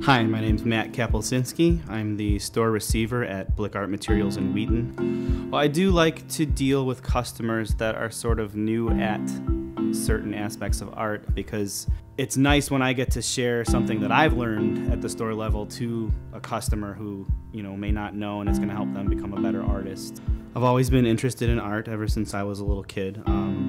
Hi, my name's Matt Kapolczynski. I'm the store receiver at Blick Art Materials in Wheaton. Well, I do like to deal with customers that are sort of new at certain aspects of art, because it's nice when I get to share something that I've learned at the store level to a customer who, may not know, and it's going to help them become a better artist. I've always been interested in art ever since I was a little kid.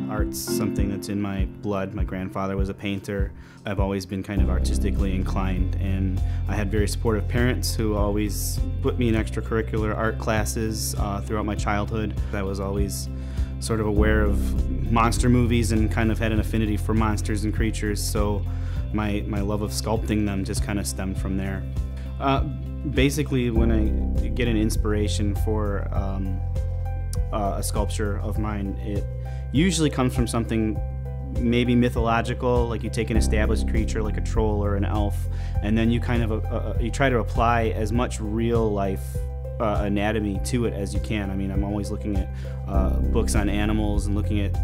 Art's something that's in my blood. My grandfather was a painter. I've always been kind of artistically inclined, and I had very supportive parents who always put me in extracurricular art classes throughout my childhood. I was always sort of aware of monster movies and kind of had an affinity for monsters and creatures, so my love of sculpting them just kind of stemmed from there. Basically, when I get an inspiration for a sculpture of mine, it usually comes from something maybe mythological, like you take an established creature like a troll or an elf, and then you kind of you try to apply as much real life anatomy to it as you can. I mean, I'm always looking at books on animals and looking at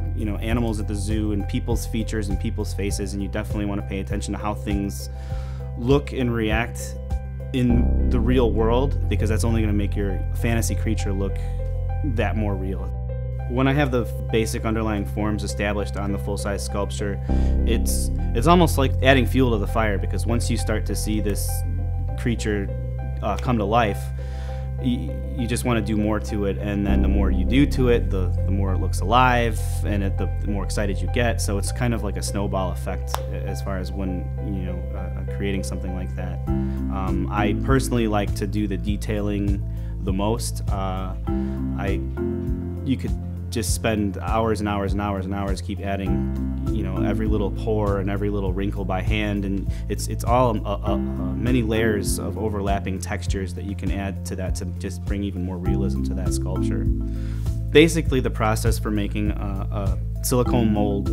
animals at the zoo and people's features and people's faces, and you definitely want to pay attention to how things look and react in the real world, because that's only going to make your fantasy creature look that more real. When I have the basic underlying forms established on the full-size sculpture, it's almost like adding fuel to the fire, because once you start to see this creature come to life, you just want to do more to it, and then the more you do to it, the more it looks alive, and the more excited you get. So it's kind of like a snowball effect as far as when creating something like that. I personally like to do the detailing the most. You could just spend hours and hours and hours and hours keep adding every little pore and every little wrinkle by hand, and it's all many layers of overlapping textures that you can add to that to just bring even more realism to that sculpture. Basically, the process for making a silicone mold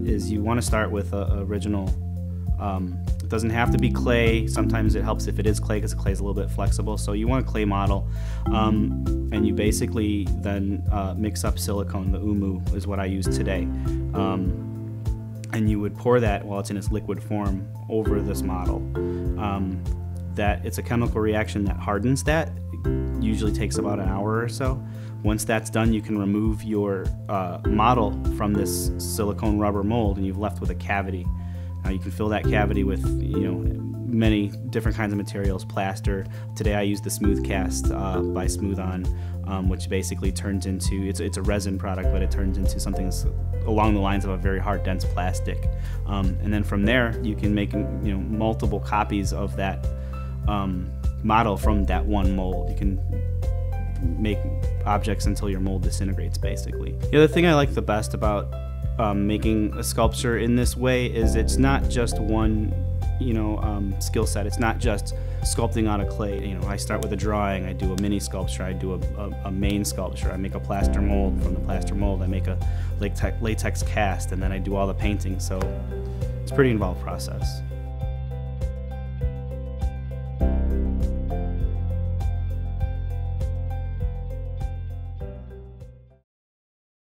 is you want to start with a original. It doesn't have to be clay. Sometimes it helps if it is clay, because clay is a little bit flexible. So you want a clay model, and you basically then mix up silicone. The umu is what I use today. And you would pour that while it's in its liquid form over this model. It's a chemical reaction that hardens that. It usually takes about an hour or so. Once that's done, you can remove your model from this silicone rubber mold, and you've left with a cavity. You can fill that cavity with many different kinds of materials, plaster. Today I use the SmoothCast by Smooth On, which basically turns into, it's a resin product, but it turns into something that's along the lines of a very hard, dense plastic. And then from there, you can make multiple copies of that model from that one mold. You can make objects until your mold disintegrates, basically. The other thing I like the best about making a sculpture in this way is it's not just one skill set. It's not just sculpting out of clay. I start with a drawing, I do a mini sculpture, I do a main sculpture, I make a plaster mold. From the plaster mold I make a latex cast, and then I do all the painting. So it's a pretty involved process.